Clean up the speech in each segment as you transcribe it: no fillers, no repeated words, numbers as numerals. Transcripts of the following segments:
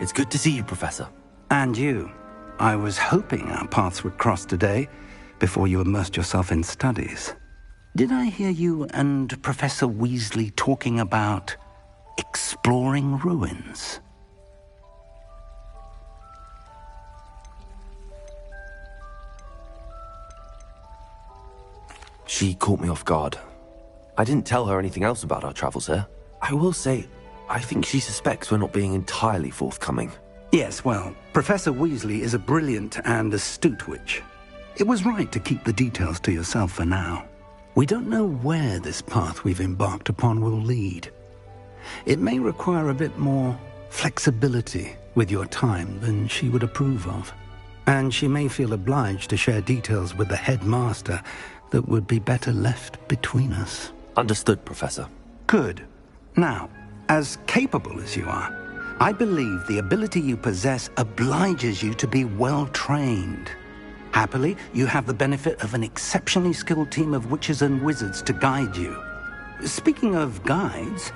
It's good to see you, Professor. And you. I was hoping our paths would cross today, before you immersed yourself in studies. Did I hear you and Professor Weasley talking about exploring ruins? She caught me off guard. I didn't tell her anything else about our travels here. I will say, I think she suspects we're not being entirely forthcoming. Yes, well, Professor Weasley is a brilliant and astute witch. It was right to keep the details to yourself for now. We don't know where this path we've embarked upon will lead. It may require a bit more flexibility with your time than she would approve of. And she may feel obliged to share details with the headmaster that would be better left between us. Understood, Professor. Good. Now, as capable as you are, I believe the ability you possess obliges you to be well-trained. Happily, you have the benefit of an exceptionally skilled team of witches and wizards to guide you. Speaking of guides,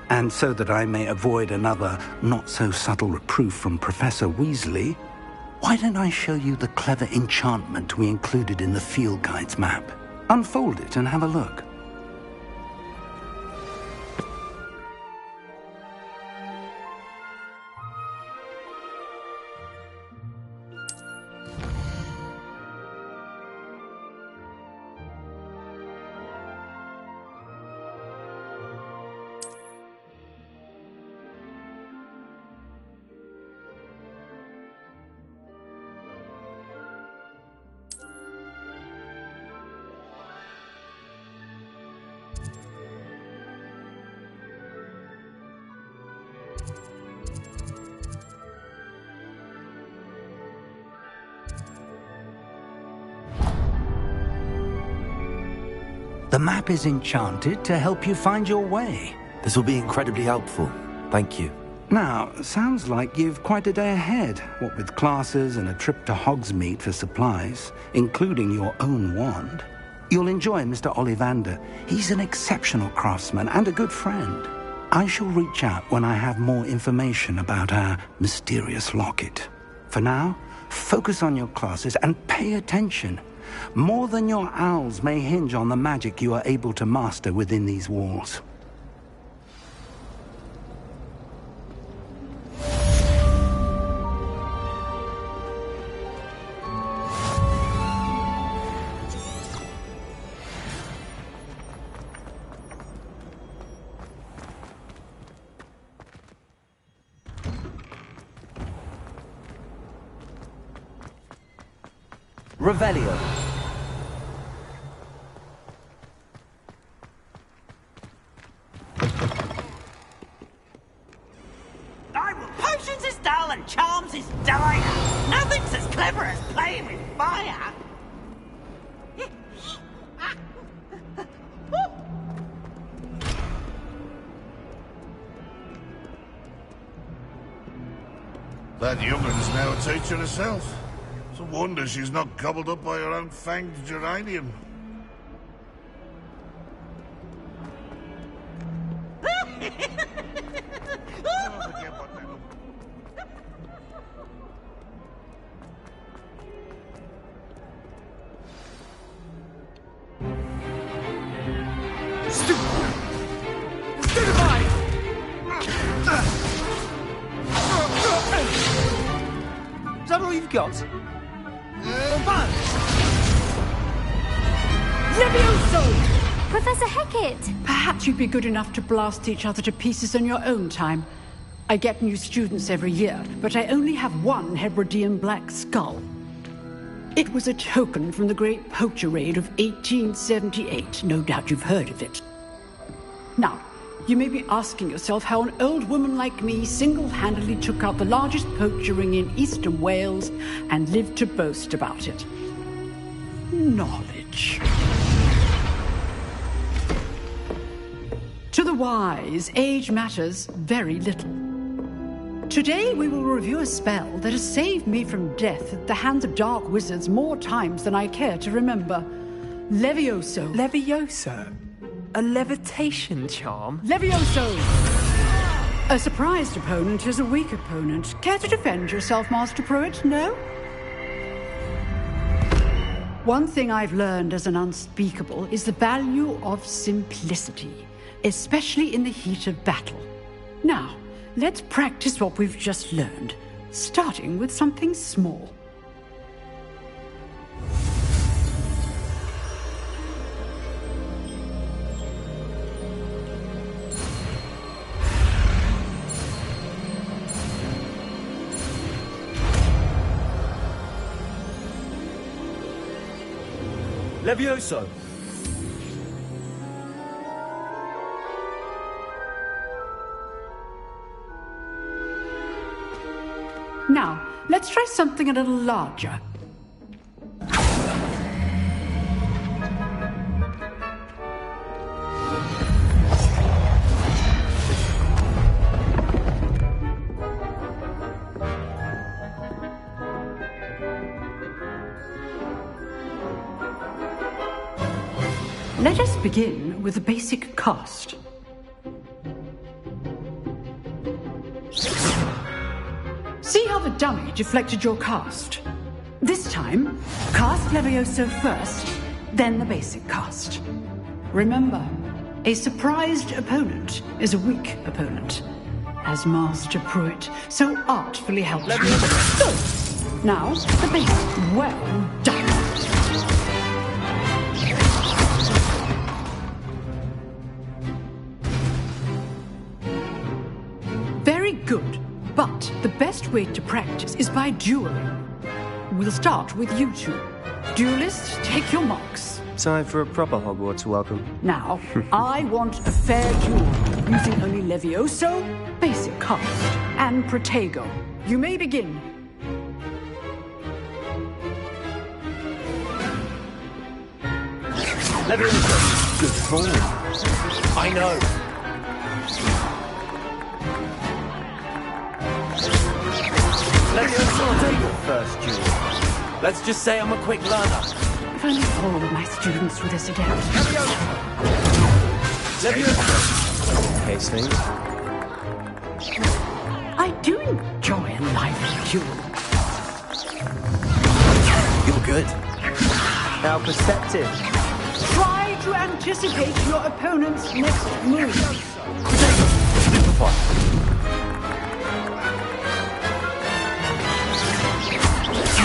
and so that I may avoid another not-so-subtle reproof from Professor Weasley, why don't I show you the clever enchantment we included in the field guide's map? Unfold it and have a look. The map is enchanted to help you find your way. This will be incredibly helpful. Thank you. Now, sounds like you've quite a day ahead, what with classes and a trip to Hogsmeade for supplies, including your own wand. You'll enjoy Mr. Ollivander. He's an exceptional craftsman and a good friend. I shall reach out when I have more information about our mysterious locket. For now, focus on your classes and pay attention. More than your owls may hinge on the magic you are able to master within these walls. Revelio. Potions is dull and charms is dire. Nothing's as clever as playing with fire. That young'un's now a teacher herself. It's a wonder she's not gobbled up by her own fanged geranium. Is that all you've got? Levioso! Professor Hecat! Perhaps you'd be good enough to blast each other to pieces on your own time. I get new students every year, but I only have one Hebridean black skull. It was a token from the Great Poacher Raid of 1878. No doubt you've heard of it. Now, you may be asking yourself how an old woman like me single-handedly took out the largest poacher ring in eastern Wales and lived to boast about it. Knowledge. To the wise, age matters very little. Today we will review a spell that has saved me from death at the hands of dark wizards more times than I care to remember. Levioso. Levioso? A levitation charm? Levioso! A surprised opponent is a weak opponent. Care to defend yourself, Master Pruitt? No? One thing I've learned as an unspeakable is the value of simplicity, especially in the heat of battle. Now, let's practice what we've just learned, starting with something small. Levioso! Now, let's try something a little larger. Let us begin with the basic cast. See how the dummy deflected your cast? This time, cast Levioso first, then the basic cast. Remember, a surprised opponent is a weak opponent, as Master Pruitt so artfully helped you. Good. Now, the basic. Well done. Very good, but the best way to practice is by dueling. We'll start with you two. Duelists, take your marks. Time for a proper Hogwarts welcome. Now, I want a fair duel, using only Levioso, basic cast, and Protego. You may begin. Levioso! Good form. I know. Levioso, I'll take your first duel. Let's just say I'm a quick learner. If only all of my students were this adept. Levioso! Case things. I do enjoy a lively duel. You're good. How perceptive. Try to anticipate your opponent's next move. Superfire.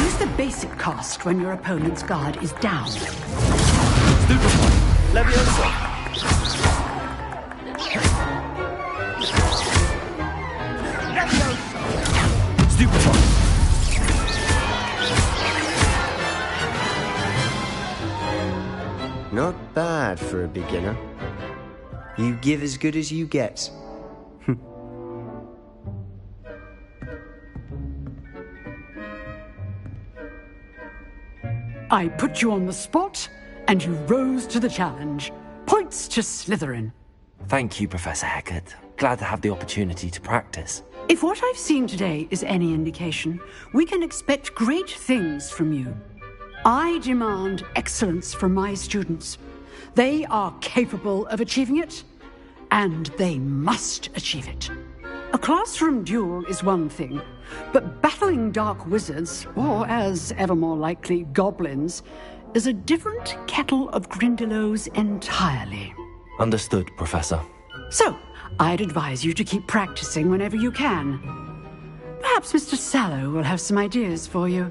Use the basic cast when your opponent's guard is down. Superfire. Levioso. Superfire. Not bad for a beginner. You give as good as you get. I put you on the spot, and you rose to the challenge. Points to Slytherin. Thank you, Professor Hecat. Glad to have the opportunity to practice. If what I've seen today is any indication, we can expect great things from you. I demand excellence from my students. They are capable of achieving it, and they must achieve it. A classroom duel is one thing, but battling dark wizards, or as ever more likely, goblins, is a different kettle of Grindylows entirely. Understood, Professor. So, I'd advise you to keep practicing whenever you can. Perhaps Mr. Sallow will have some ideas for you.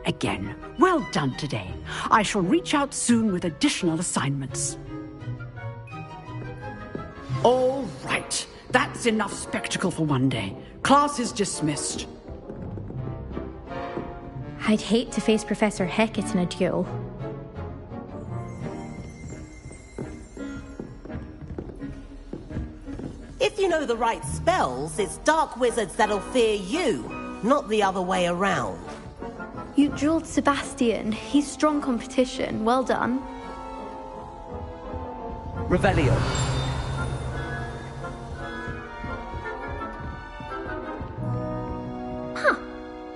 Again, well done today. I shall reach out soon with additional assignments. All right. That's enough spectacle for one day. Class is dismissed. I'd hate to face Professor Hecat in a duel. If you know the right spells, it's dark wizards that'll fear you, not the other way around. You dueled Sebastian. He's strong competition. Well done. Revelio.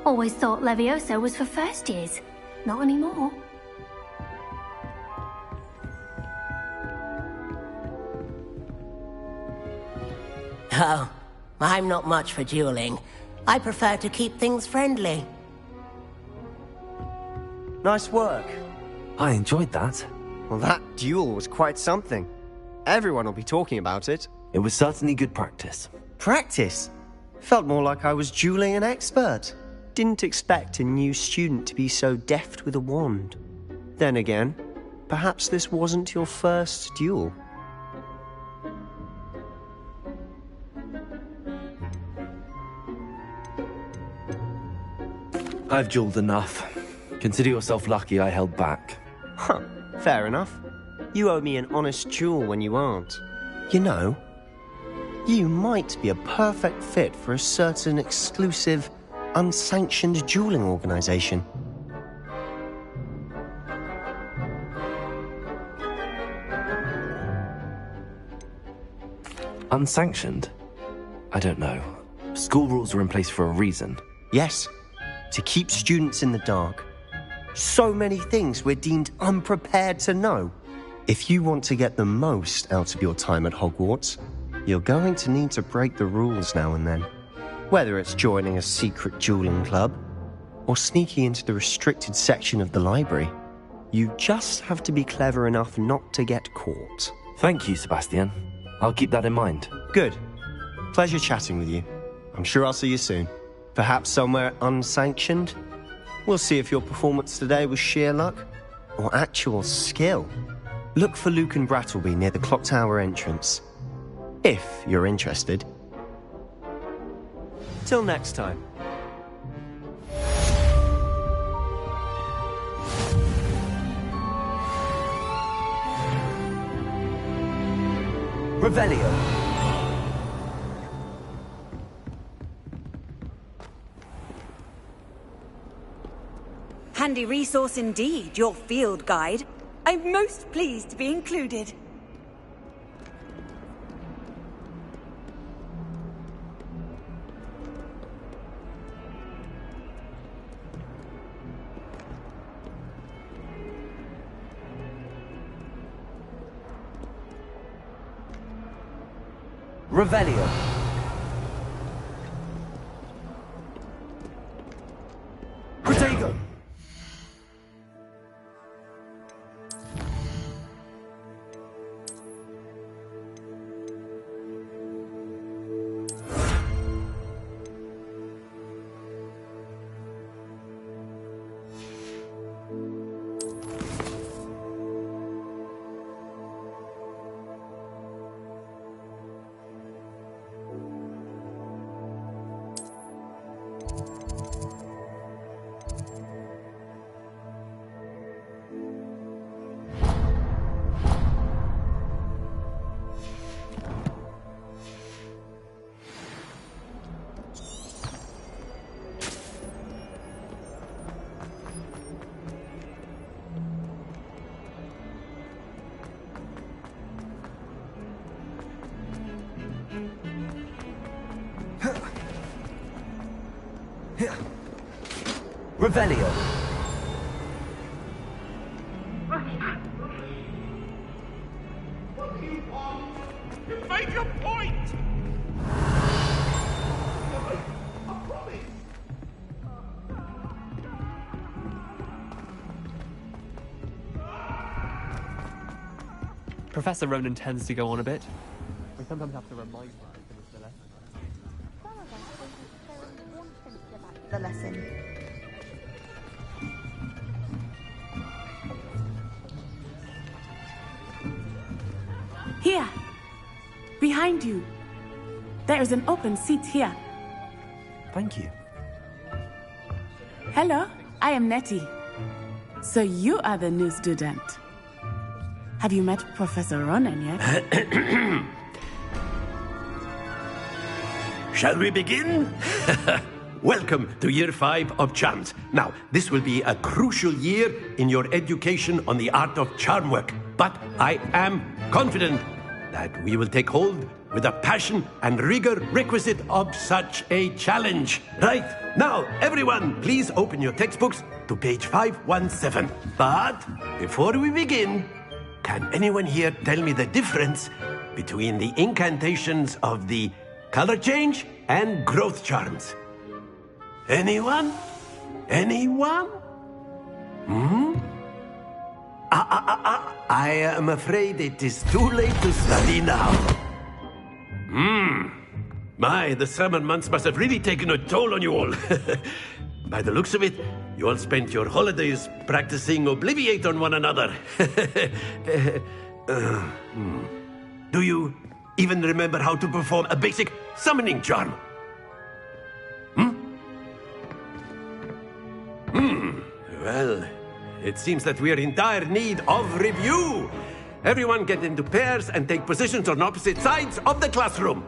Always thought Levioso was for first years. Not anymore. Oh, I'm not much for dueling. I prefer to keep things friendly. Nice work. I enjoyed that. Well, that duel was quite something. Everyone will be talking about it. It was certainly good practice. Practice? Felt more like I was dueling an expert. Didn't expect a new student to be so deft with a wand. Then again, perhaps this wasn't your first duel. I've dueled enough. Consider yourself lucky I held back. Huh, fair enough. You owe me an honest duel when you aren't. You know, you might be a perfect fit for a certain exclusive, unsanctioned dueling organization. Unsanctioned? I don't know. School rules are in place for a reason. Yes, to keep students in the dark. So many things we're deemed unprepared to know. If you want to get the most out of your time at Hogwarts, you're going to need to break the rules now and then. Whether it's joining a secret dueling club, or sneaking into the restricted section of the library, you just have to be clever enough not to get caught. Thank you, Sebastian. I'll keep that in mind. Good. Pleasure chatting with you. I'm sure I'll see you soon. Perhaps somewhere unsanctioned? We'll see if your performance today was sheer luck or actual skill. Look for Luke and Brattleby near the clock tower entrance, if you're interested. Till next time. Revelio. Handy resource indeed, your field guide. I'm most pleased to be included. Revelio. Protego. Revelio. You made your point! Professor Ronan tends to go on a bit. We sometimes have to remind him to finish the lesson. The lesson. Here, behind you. There is an open seat here. Thank you. Hello, I am Nettie. So you are the new student. Have you met Professor Ronan yet? Shall we begin? Welcome to Year 5 of Charms. Now, this will be a crucial year in your education on the art of charm work. But I am confident that we will take hold with the passion and rigor requisite of such a challenge. Right, now, everyone, please open your textbooks to page 517. But before we begin, can anyone here tell me the difference between the incantations of the color change, and growth charms. Anyone? Anyone? I am afraid it is too late to study now. My, the summer months must have really taken a toll on you all. By the looks of it, you all spent your holidays practicing Obliviate on one another. Do you even remember how to perform a basic summoning charm? Well, it seems that we are in dire need of review. Everyone get into pairs and take positions on opposite sides of the classroom.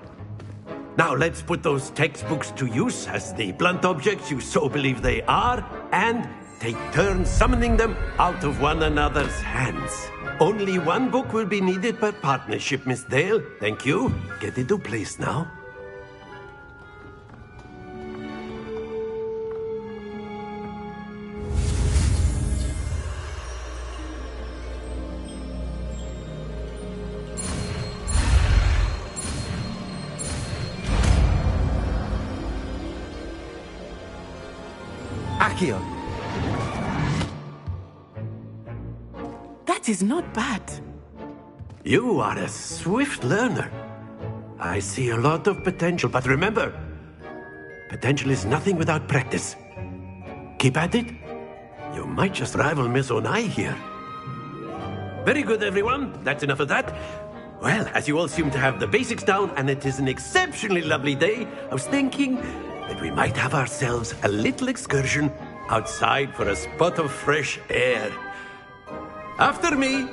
Now let's put those textbooks to use as the blunt objects you so believe they are, and take turns summoning them out of one another's hands. Only one book will be needed per partnership, Miss Dale. Thank you. Get into place now. Akio. That is not bad. You are a swift learner. I see a lot of potential, but remember, potential is nothing without practice. Keep at it. You might just rival Miss Onai here. Very good, everyone. That's enough of that. Well, as you all seem to have the basics down, and it is an exceptionally lovely day, I was thinking that we might have ourselves a little excursion outside for a spot of fresh air. After me.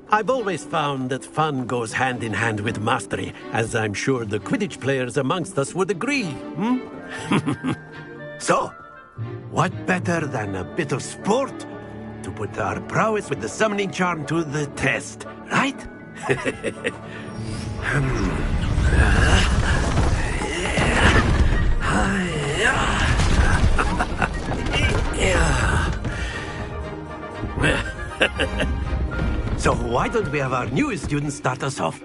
I've always found that fun goes hand in hand with mastery, as I'm sure the Quidditch players amongst us would agree. So, what better than a bit of sport to put our prowess with the summoning charm to the test, right? So why don't we have our newest student start us off?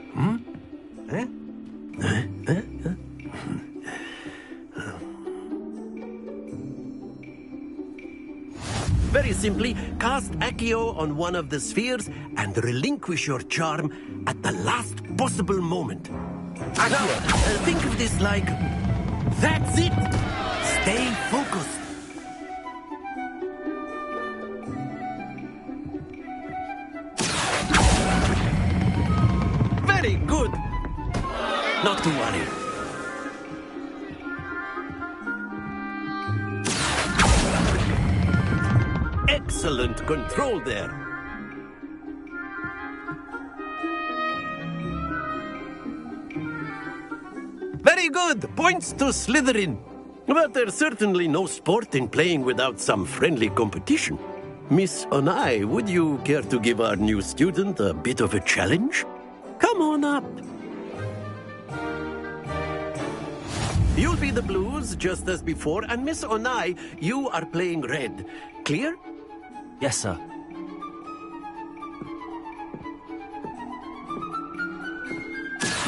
Very simply, cast Accio on one of the spheres and relinquish your charm at the last possible moment. Now, think of this like, that's it! Stay focused. Very good. Not to worry. Excellent control there. Very good. Points to Slytherin. But there's certainly no sport in playing without some friendly competition. Miss Onai, would you care to give our new student a bit of a challenge? Come on up. You'll be the blues, just as before, and Miss Onai, you are playing red. Clear? Yes, sir.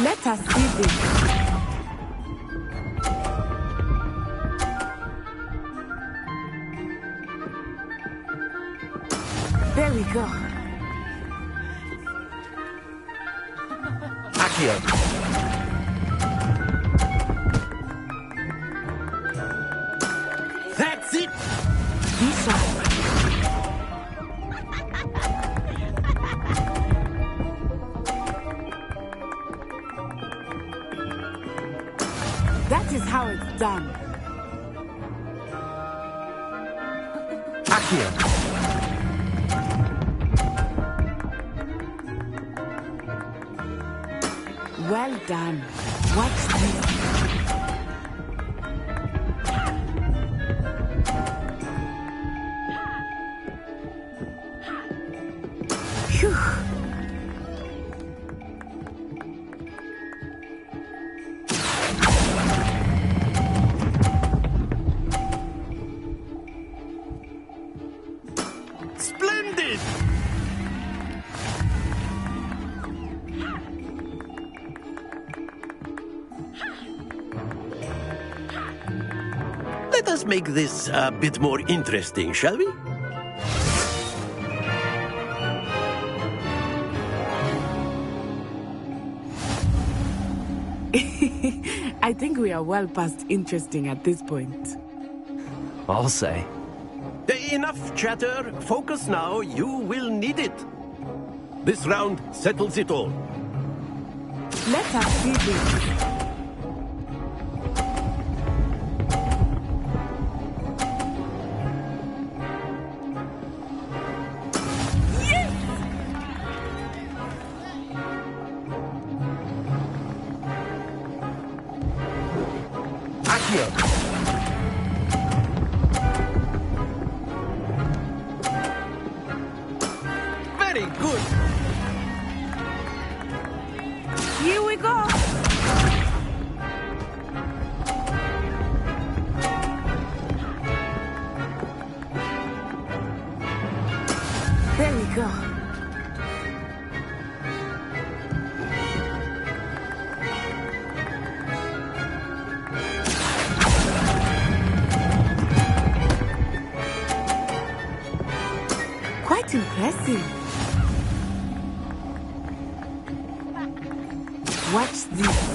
Let us see this. There we go. Akio. That's it! Be sharp. That is how it's done. Akio. Well done. Watch this. Phew. us make this a bit more interesting, shall we? I think we are well past interesting at this point. I'll say. Enough chatter. Focus now. You will need it. This round settles it all. Let us see this. Very good. Here we go. There we go. Quite impressive. Watch this.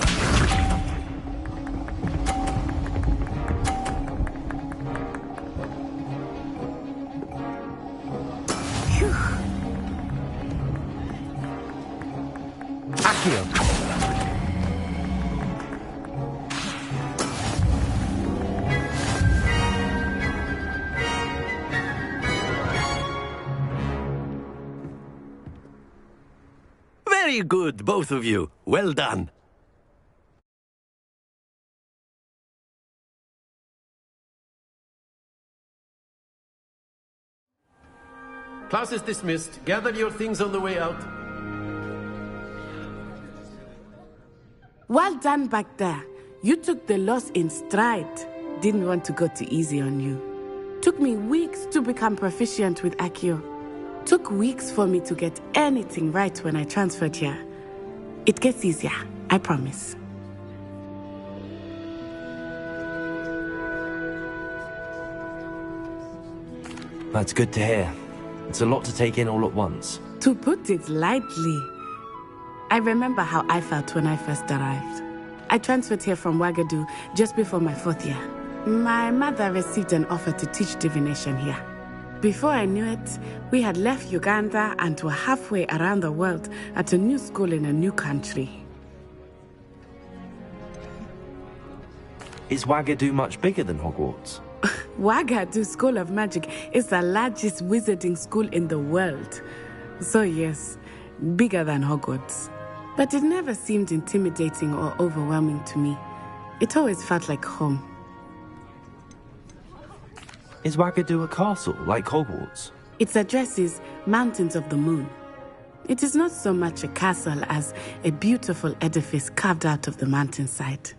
Very good, both of you. Well done. Class is dismissed. Gather your things on the way out. Well done back there. You took the loss in stride. Didn't want to go too easy on you. Took me weeks to become proficient with Accio. Took weeks for me to get anything right when I transferred here. It gets easier, I promise. That's good to hear. It's a lot to take in all at once. To put it lightly, I remember how I felt when I first arrived. I transferred here from Wagadu just before my 4th year. My mother received an offer to teach divination here. Before I knew it, we had left Uganda and were halfway around the world at a new school in a new country. Is Wagadu much bigger than Hogwarts? Wagadu School of Magic is the largest wizarding school in the world. So yes, bigger than Hogwarts. But it never seemed intimidating or overwhelming to me. It always felt like home. Is Wagadu a castle, like Hogwarts? Its address is Mountains of the Moon. It is not so much a castle as a beautiful edifice carved out of the mountainside.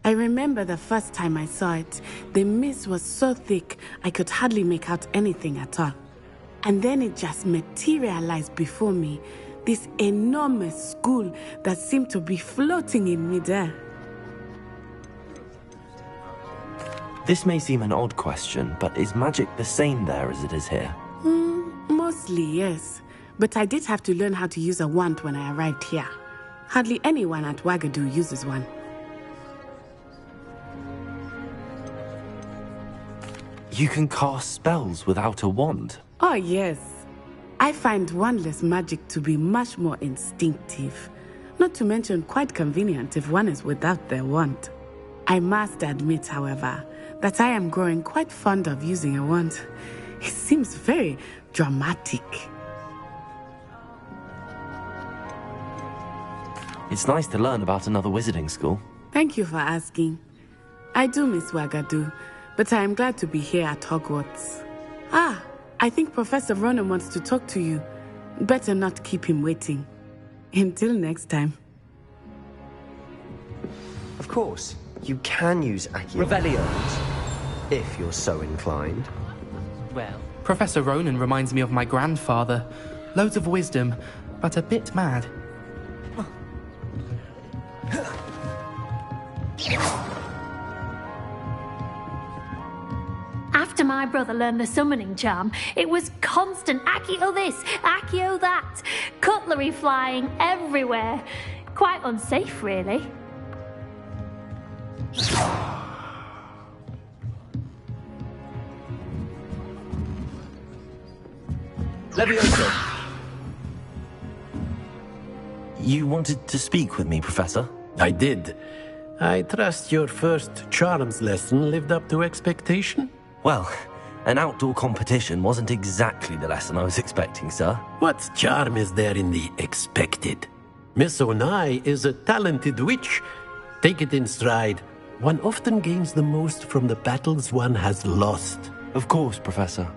I remember the first time I saw it, the mist was so thick I could hardly make out anything at all. And then it just materialized before me, this enormous school that seemed to be floating in midair. This may seem an odd question, but is magic the same there as it is here? Mostly, yes. But I did have to learn how to use a wand when I arrived here. Hardly anyone at Wagadu uses one. You can cast spells without a wand? Oh, yes. I find wandless magic to be much more instinctive. Not to mention quite convenient if one is without their wand. I must admit, however, that I am growing quite fond of using a wand. It seems very dramatic. It's nice to learn about another wizarding school. Thank you for asking. I do miss Wagadu, but I am glad to be here at Hogwarts. I think Professor Ronan wants to talk to you. Better not keep him waiting. Until next time. Of course, you can use Accio Revelio if you're so inclined. Well, Professor Ronan reminds me of my grandfather. Loads of wisdom, but a bit mad. my brother learned the summoning charm, it was constant Accio this, Accio that, cutlery flying everywhere. Quite unsafe, really. Levioso! You wanted to speak with me, Professor? I did. I trust your first charms lesson lived up to expectation? Well, an outdoor competition wasn't exactly the lesson I was expecting, sir. What charm is there in the expected? Miss Onai is a talented witch. Take it in stride. One often gains the most from the battles one has lost. Of course, Professor.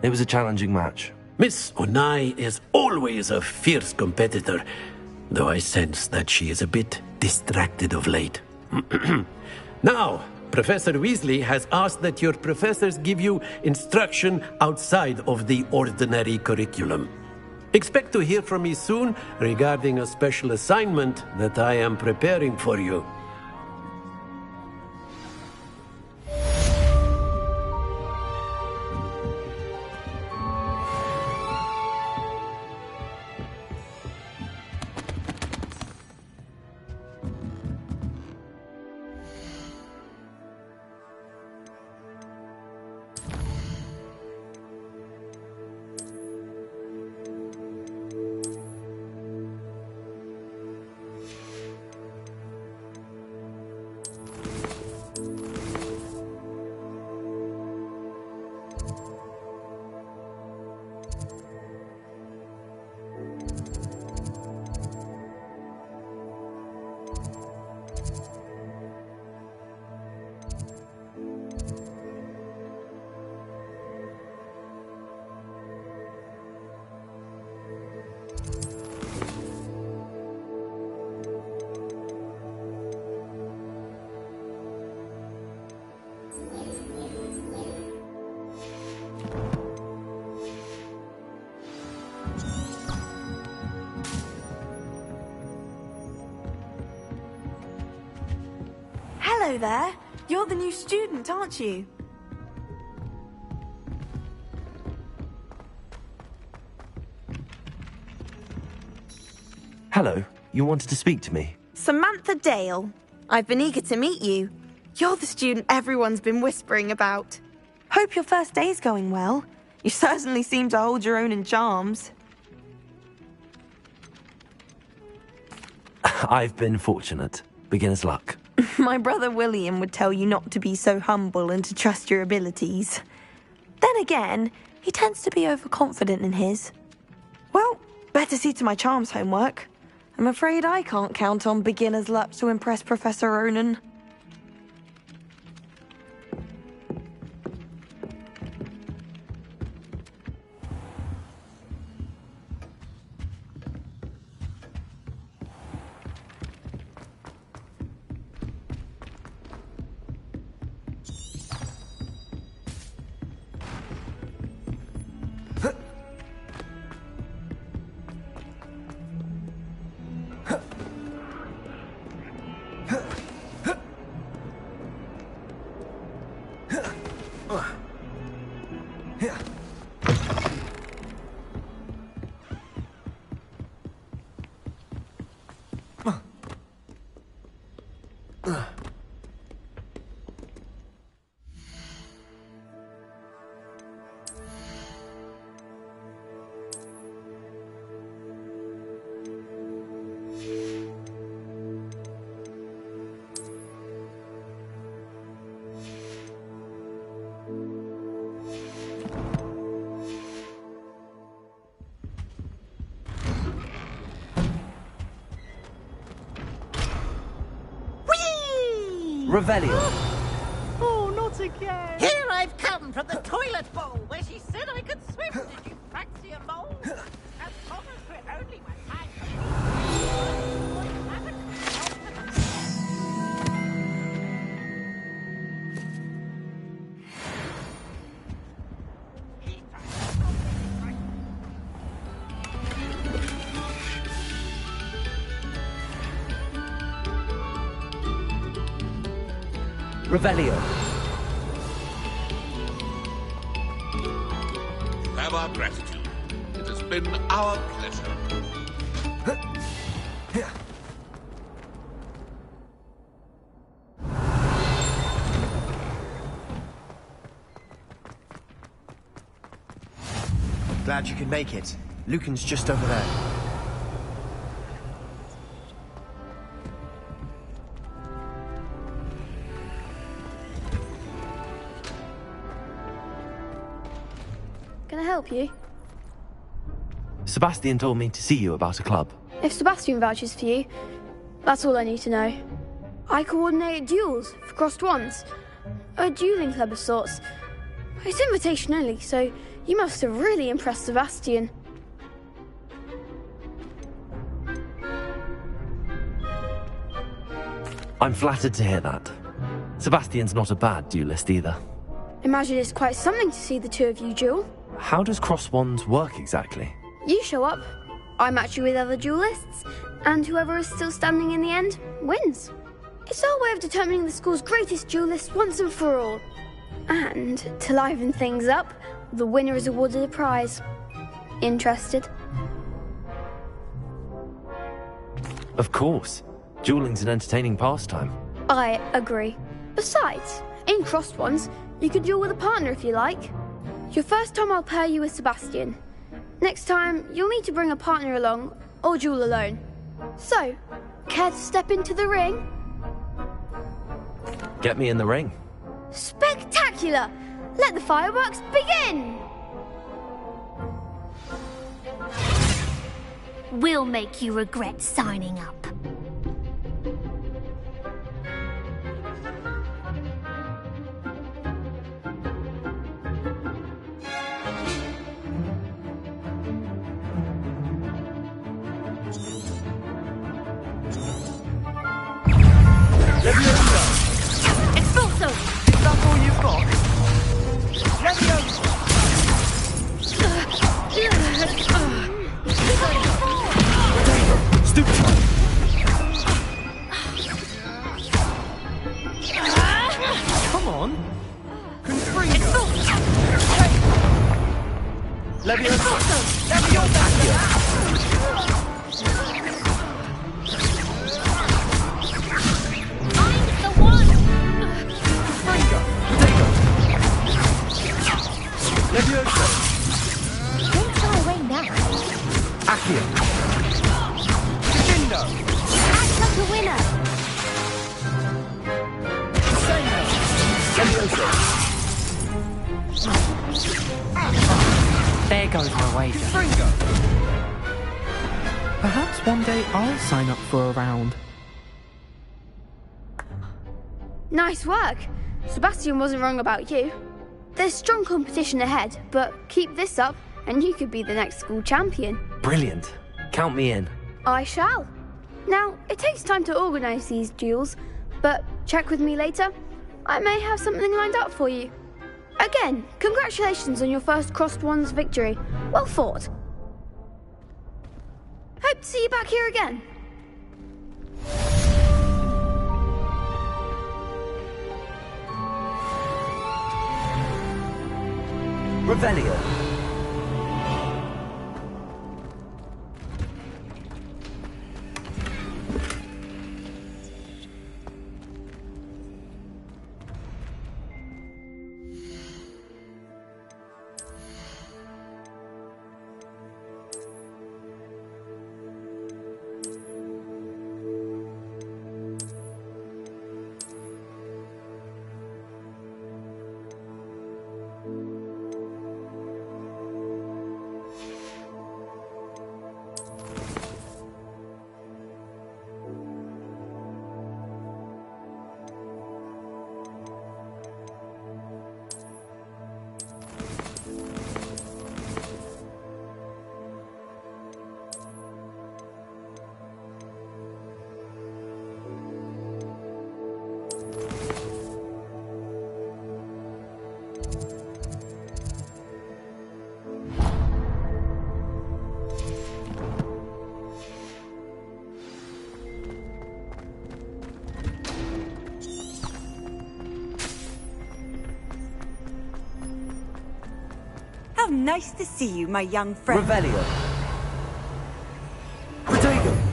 It was a challenging match. Miss Onai is always a fierce competitor, though I sense that she is a bit distracted of late. Now, Professor Weasley has asked that your professors give you instruction outside of the ordinary curriculum. Expect to hear from me soon regarding a special assignment that I am preparing for you. Hello there. You're the new student, aren't you? Hello, you wanted to speak to me? Samantha Dale. I've been eager to meet you. You're the student everyone's been whispering about. Hope your first day's going well. You certainly seem to hold your own in charms. I've been fortunate. Beginner's luck. My brother William would tell you not to be so humble and to trust your abilities. Then again, he tends to be overconfident in his. Well, better see to my charms homework. I'm afraid I can't count on beginner's luck to impress Professor Ronan. Revelio. Oh, not again. Here I've come from the toilet bowl where she said I could swim. Did you fancy a mole? As long as we're only my time. Revelio. have our gratitude. It has been our pleasure. Glad you could make it. Lucan's just over there. Can I help you? Sebastian told me to see you about a club. If Sebastian vouches for you, that's all I need to know. I coordinate duels for crossed wands. A dueling club of sorts. It's invitation only, so you must have really impressed Sebastian. I'm flattered to hear that. Sebastian's not a bad duelist either. Imagine it's quite something to see the two of you duel. How does cross wands work exactly? You show up, I match you with other duelists, and whoever is still standing in the end wins. It's our way of determining the school's greatest duelist once and for all. And to liven things up, the winner is awarded a prize. Interested? Of course. Dueling's an entertaining pastime. I agree. Besides, in crossed ones, you can duel with a partner if you like. Your first time I'll pair you with Sebastian. Next time, you'll need to bring a partner along, or duel alone. So, care to step into the ring? Get me in the ring. Spectacular! Let the fireworks begin! We'll make you regret signing up. Expulso! Is that all you've got? Leviosa! Stupid! Come on! Confringo! Leviosa! Leviosa! Leviosa! Don't fly away now. Accio! Jindo! Act like a winner. Leviosa! There goes my wager. Fringo! Perhaps one day I'll sign up for a round. Nice work. Sebastian wasn't wrong about you. There's strong competition ahead, but keep this up and you could be the next school champion. Brilliant. Count me in. I shall. Now, it takes time to organise these duels, but check with me later. I may have something lined up for you. Again, congratulations on your first crossed wands victory. Well fought. Hope to see you back here again. Revelio. nice to see you, my young friend. Revelio. Protego.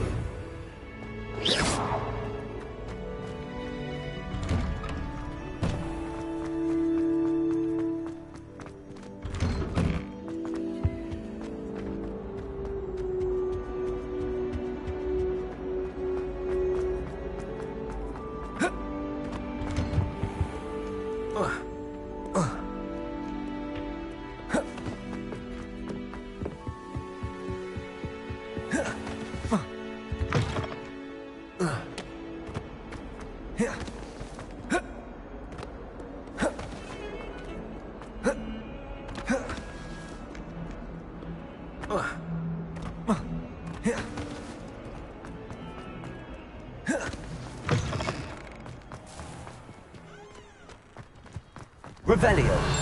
Revelio.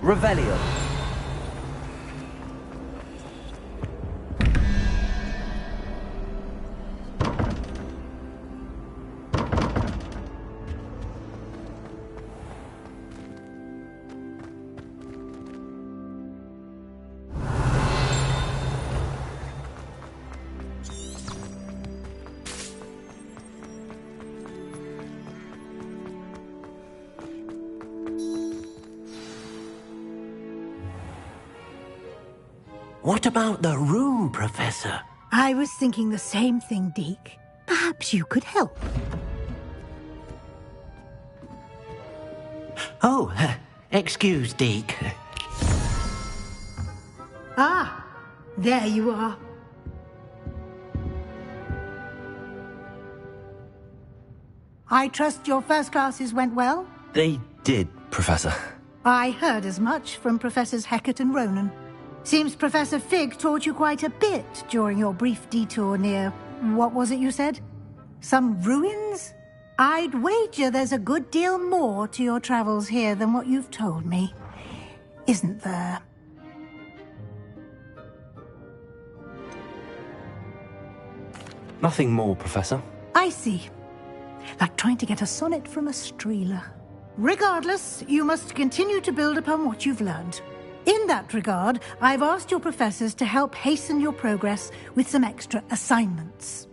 Revelio. What about the room, Professor? I was thinking the same thing, Deke. Perhaps you could help. Oh, excuse, Deke. Ah, there you are. I trust your first classes went well? They did, Professor. I heard as much from Professors Hecat and Ronan. Seems Professor Fig taught you quite a bit during your brief detour near... what was it you said? Some ruins? I'd wager there's a good deal more to your travels here than what you've told me. Isn't there? Nothing more, Professor. I see. Like trying to get a sonnet from a streeler. Regardless, you must continue to build upon what you've learned. In that regard, I've asked your professors to help hasten your progress with some extra assignments.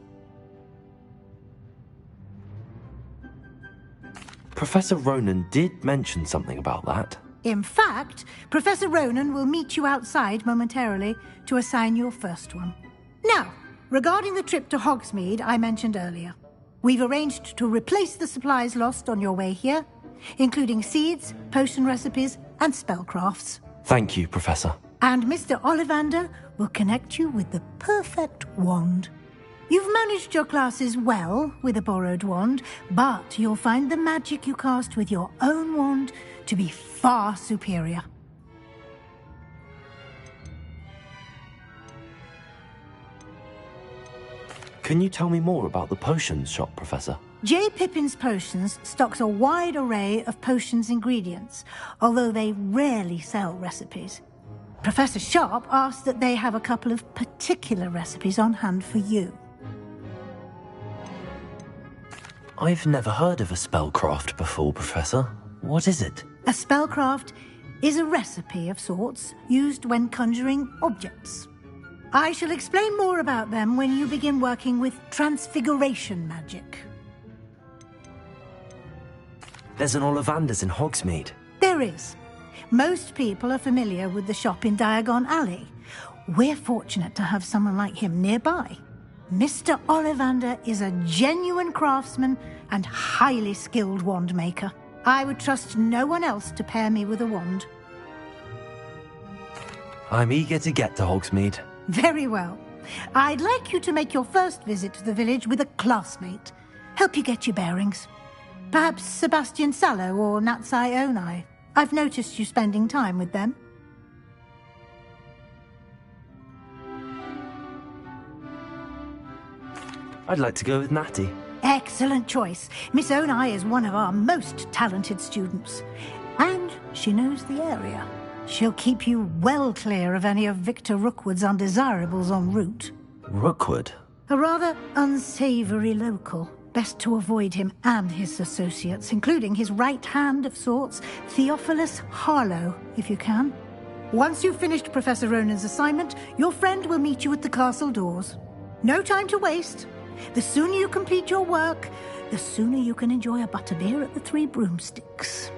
Professor Ronan did mention something about that. In fact, Professor Ronan will meet you outside momentarily to assign your first one. Now, regarding the trip to Hogsmeade I mentioned earlier, we've arranged to replace the supplies lost on your way here, including seeds, potion recipes, and spellcrafts. Thank you, Professor. And Mr. Ollivander will connect you with the perfect wand. You've managed your classes well with a borrowed wand, but you'll find the magic you cast with your own wand to be far superior. Can you tell me more about the potions shop, Professor? J. Pippin's Potions stocks a wide array of potions ingredients, although they rarely sell recipes. Professor Sharp asked that they have a couple of particular recipes on hand for you. I've never heard of a spellcraft before, Professor. What is it? A spellcraft is a recipe of sorts used when conjuring objects. I shall explain more about them when you begin working with transfiguration magic. There's an Ollivander's in Hogsmeade. There is. Most people are familiar with the shop in Diagon Alley. We're fortunate to have someone like him nearby. Mr. Ollivander is a genuine craftsman and highly skilled wand maker. I would trust no one else to pair me with a wand. I'm eager to get to Hogsmeade. Very well. I'd like you to make your first visit to the village with a classmate. Help you get your bearings. Perhaps Sebastian Sallow or Natsai Onai. I've noticed you spending time with them. I'd like to go with Natty. Excellent choice. Miss Onai is one of our most talented students. And she knows the area. She'll keep you well clear of any of Victor Rookwood's undesirables en route. Rookwood? A rather unsavoury local. Best to avoid him and his associates, including his right hand of sorts, Theophilus Harlow, if you can. Once you've finished Professor Ronan's assignment, your friend will meet you at the castle doors. No time to waste. The sooner you complete your work, the sooner you can enjoy a butterbeer at the Three Broomsticks.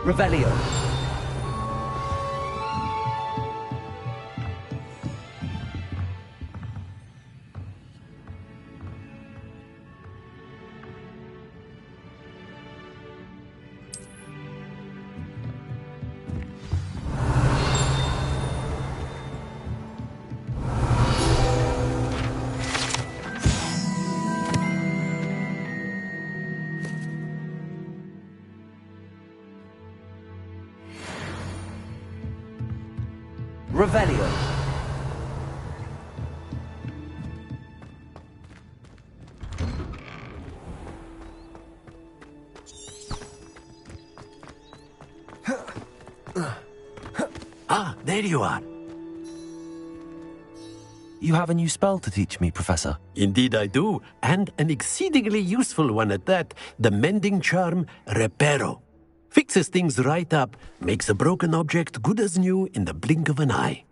Revelio. Revelio. Ah, there you are. You have a new spell to teach me, Professor. Indeed I do, and an exceedingly useful one at that, the mending charm Reparo. Fixes things right up, makes a broken object good as new in the blink of an eye.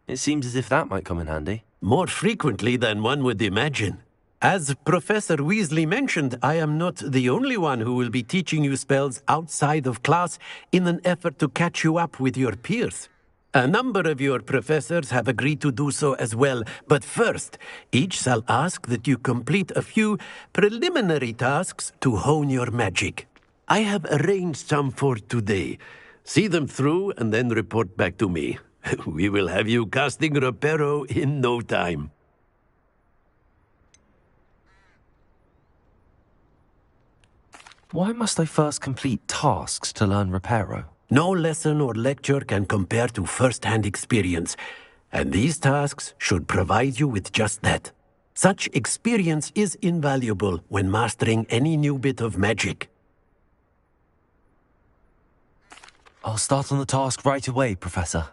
It seems as if that might come in handy. More frequently than one would imagine. As Professor Weasley mentioned, I am not the only one who will be teaching you spells outside of class in an effort to catch you up with your peers. A number of your professors have agreed to do so as well, but first, each shall ask that you complete a few preliminary tasks to hone your magic. I have arranged some for today. See them through and then report back to me. We will have you casting Reparo in no time. Why must I first complete tasks to learn Reparo? No lesson or lecture can compare to first-hand experience, and these tasks should provide you with just that. Such experience is invaluable when mastering any new bit of magic. I'll start on the task right away, Professor.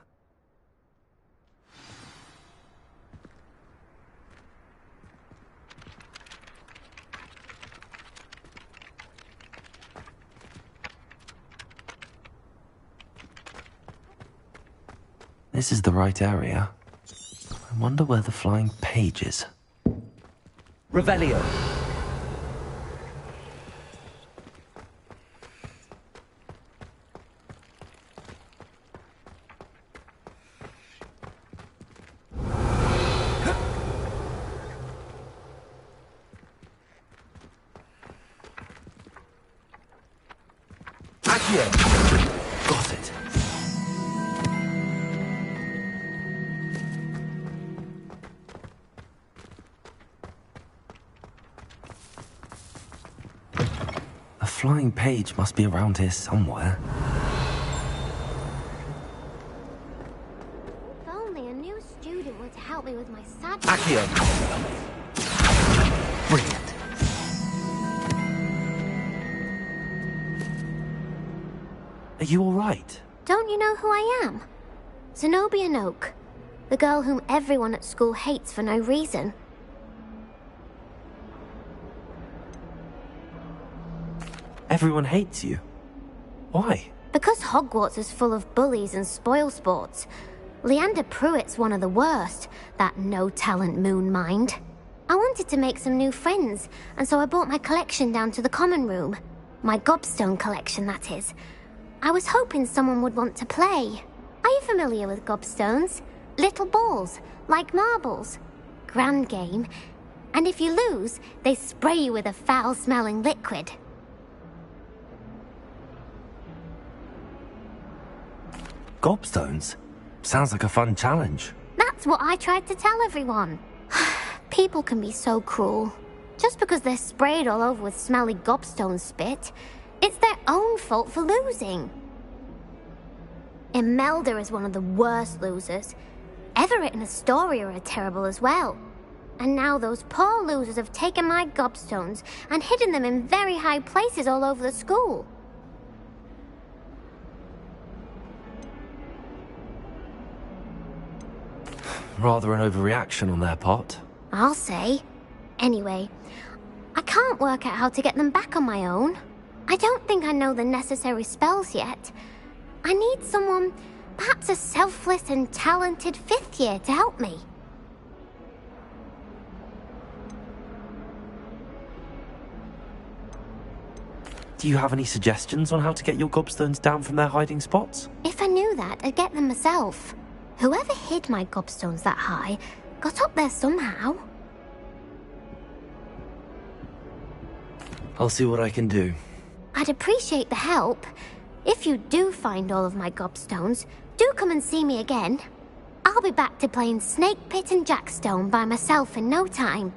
This is the right area. I wonder where the flying page is. Revelio. Got it. A flying page must be around here somewhere. If only a new student were to help me with my sad... Accio. Brilliant. Are you all right? Don't you know who I am? Zenobia Noak, the girl whom everyone at school hates for no reason. Everyone hates you. Why? Because Hogwarts is full of bullies and spoilsports. Leander Pruitt's one of the worst, that no-talent moon mind. I wanted to make some new friends, and so I brought my collection down to the common room. My gobstone collection, that is. I was hoping someone would want to play. Are you familiar with gobstones? Little balls, like marbles. Grand game. And if you lose, they spray you with a foul-smelling liquid. gobstones? Sounds like a fun challenge. That's what I tried to tell everyone. People can be so cruel. Just because they're sprayed all over with smelly gobstone spit, it's their own fault for losing. Imelda is one of the worst losers. Everett and Astoria are terrible as well. And now those poor losers have taken my gobstones and hidden them in very high places all over the school. Rather an overreaction on their part. I'll say. Anyway, I can't work out how to get them back on my own. I don't think I know the necessary spells yet. I need someone, perhaps a selfless and talented fifth year to help me. Do you have any suggestions on how to get your gobstones down from their hiding spots? If I knew that, I'd get them myself. Whoever hid my gobstones that high got up there somehow. I'll see what I can do. I'd appreciate the help. If you do find all of my gobstones, do come and see me again. I'll be back to playing Snake Pit and Jackstone by myself in no time.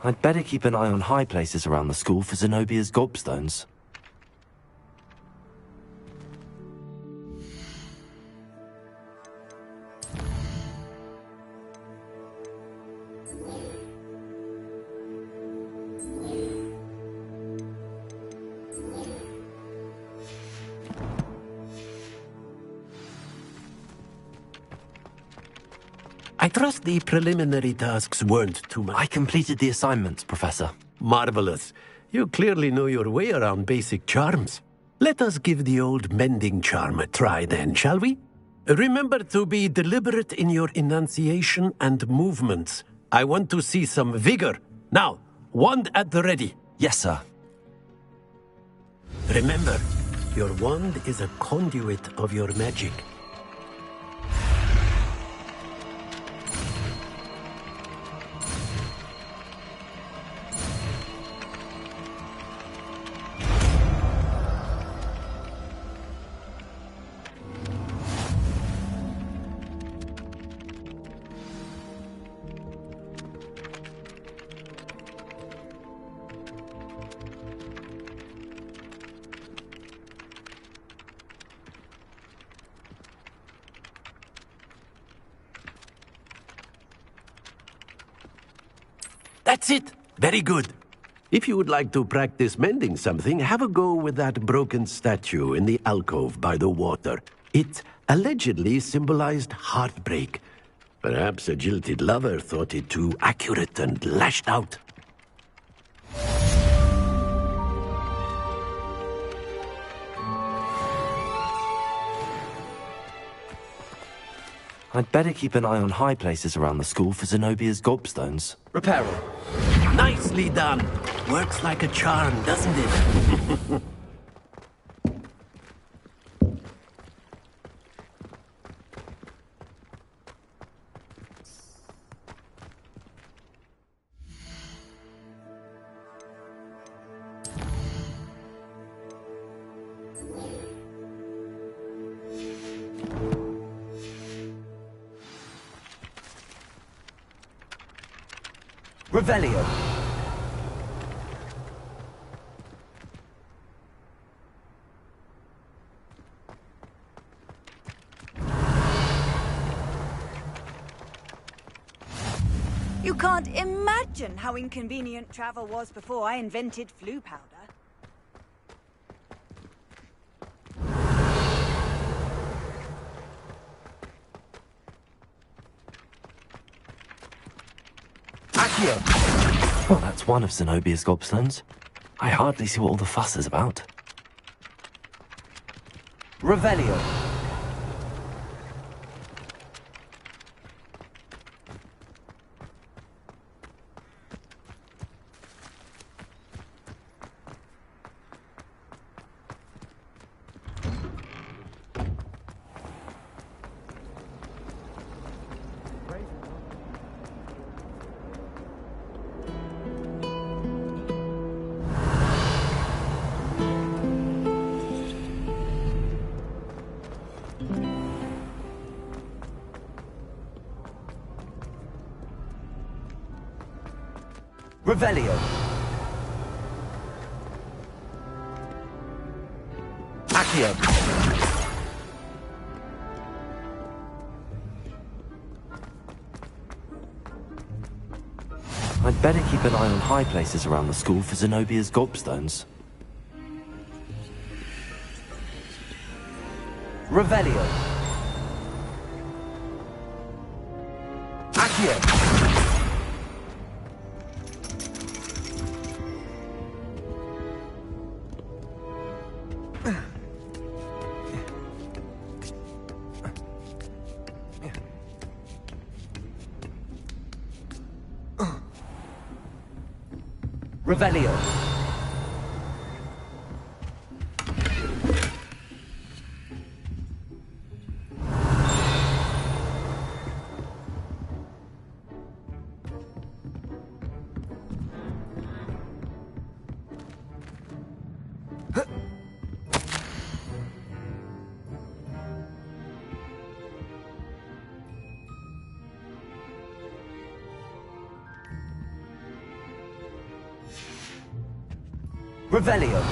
I'd better keep an eye on high places around the school for Zenobia's gobstones. I trust the preliminary tasks weren't too much. I completed the assignments, Professor. Marvelous. You clearly know your way around basic charms. Let us give the old mending charm a try then, shall we? Remember to be deliberate in your enunciation and movements. I want to see some vigor. Now, wand at the ready. Yes, sir. Remember, your wand is a conduit of your magic. That's it. Very good. If you would like to practice mending something, have a go with that broken statue in the alcove by the water. It allegedly symbolized heartbreak. Perhaps a jilted lover thought it too accurate and lashed out. I'd better keep an eye on high places around the school for Zenobia's gobstones. Reparo. Nicely done. Works like a charm, doesn't it? Revelio. You can't imagine how inconvenient travel was before I invented flu powder. Well, that's one of Zenobia's gobstones. I hardly see what all the fuss is about. Revelio. Revelio. Accio. I'd better keep an eye on high places around the school for Zenobia's gobstones. Revelio. Accio. Revelio. Revelio.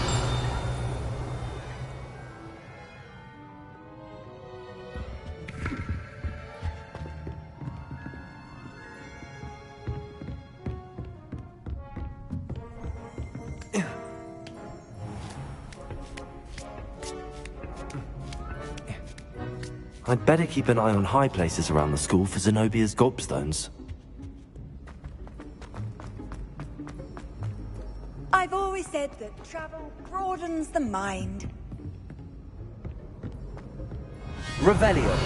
I'd better keep an eye on high places around the school for Zenobia's gobstones. I've always said that travel broadens the mind. Revelio.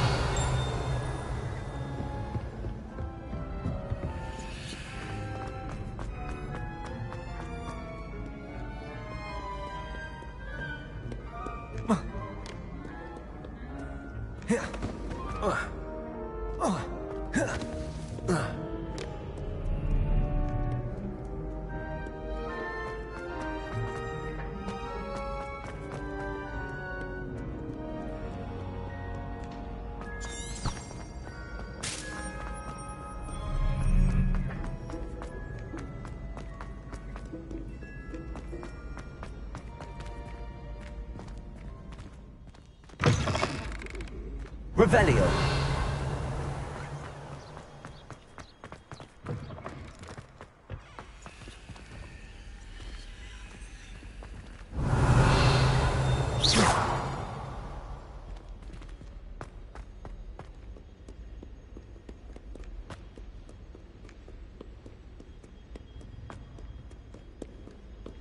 Revelio.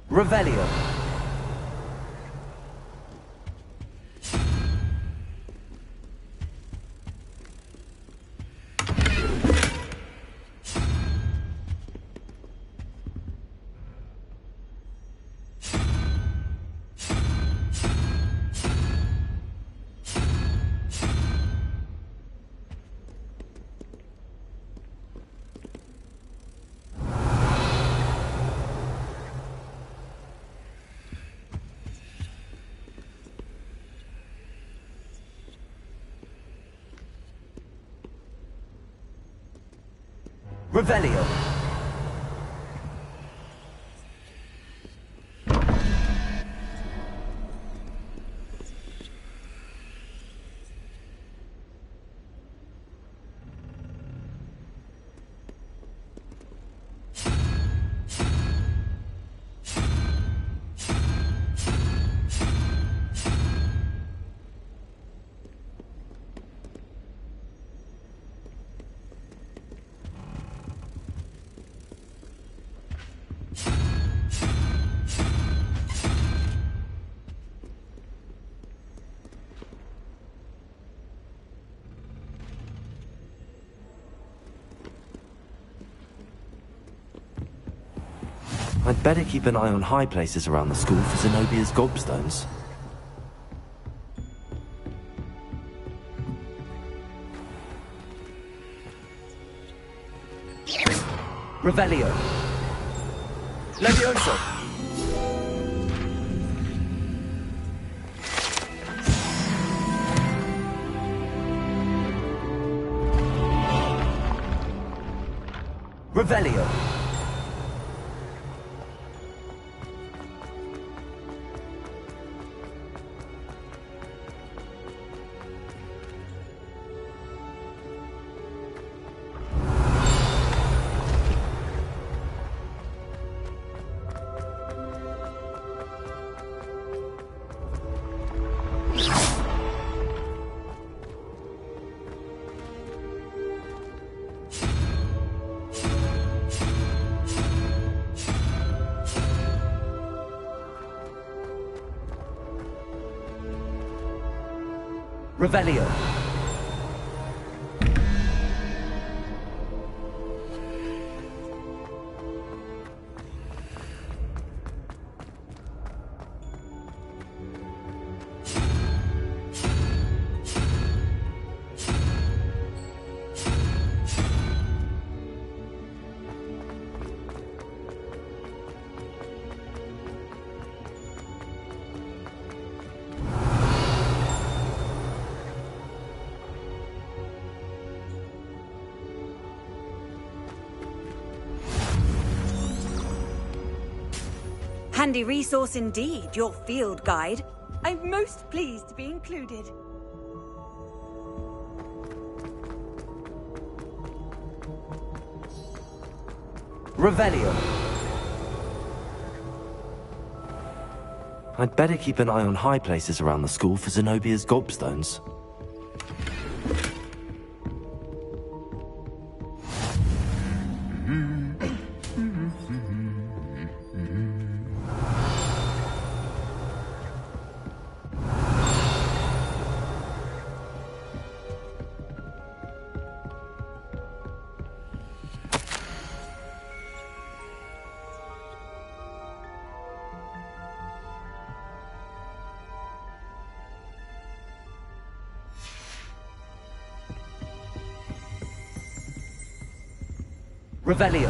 Revelio. Revelio. I'd better keep an eye on high places around the school for Zenobia's gobstones. Revelio. Levioso. Revelio. Revelio. Handy resource indeed, your field guide. I'm most pleased to be included. Revelio. I'd better keep an eye on high places around the school for Zenobia's gobstones. Revelio.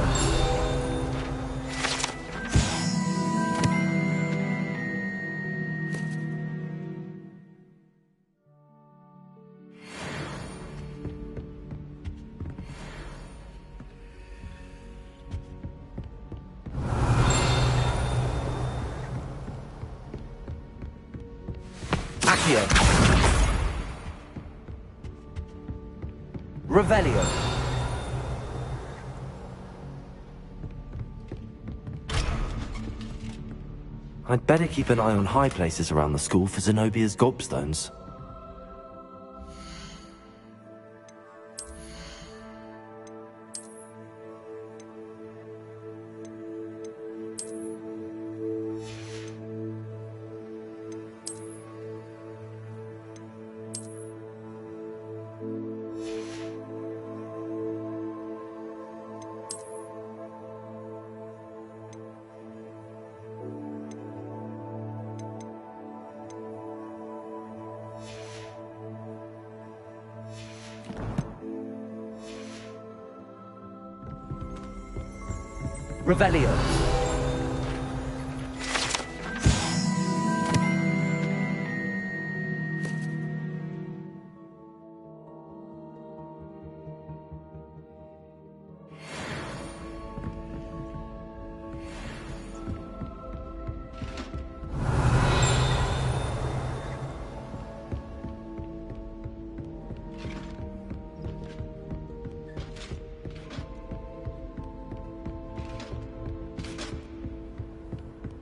Accio. Revelio. I'd better keep an eye on high places around the school for Zenobia's gobstones. Revelio.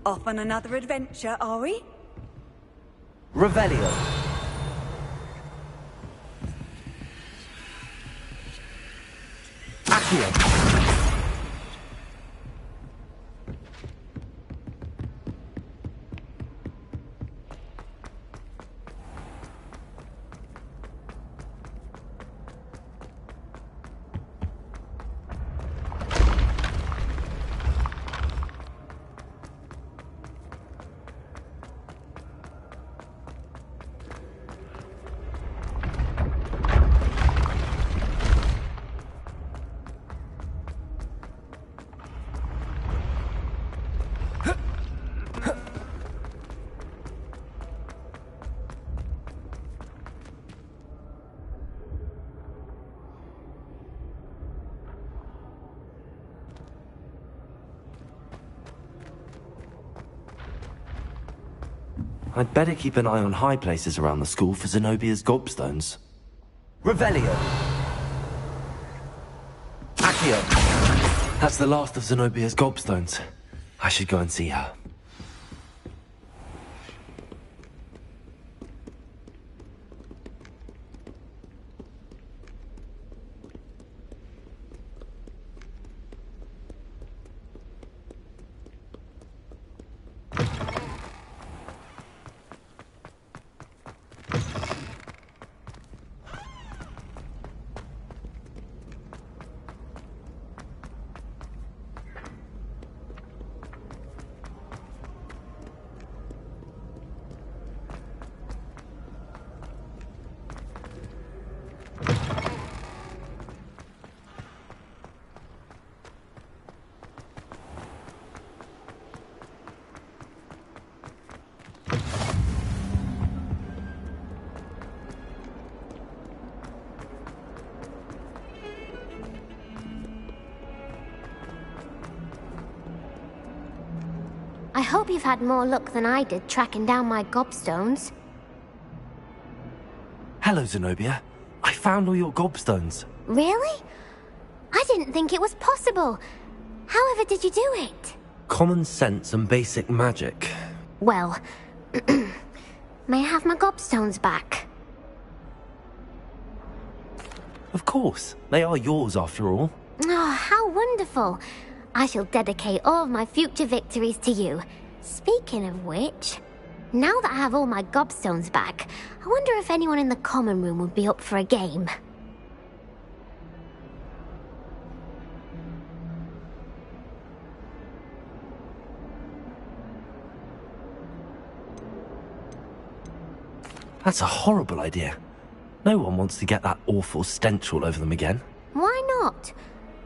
Off on another adventure, are we? Revelio. Accio. I'd better keep an eye on high places around the school for Zenobia's gobstones. Revelio. Accio. That's the last of Zenobia's gobstones. I should go and see her. I hope you've had more luck than I did tracking down my gobstones. Hello, Zenobia. I found all your gobstones. Really? I didn't think it was possible. However did you do it? Common sense and basic magic. Well, may I have my gobstones back? Of course. They are yours after all. Oh, how wonderful. I shall dedicate all of my future victories to you. Speaking of which, now that I have all my gobstones back, I wonder if anyone in the common room would be up for a game. That's a horrible idea. No one wants to get that awful stench all over them again. Why not?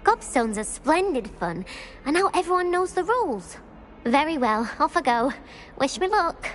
Gobstones are splendid fun, and now everyone knows the rules. Very well, off I go. Wish me luck.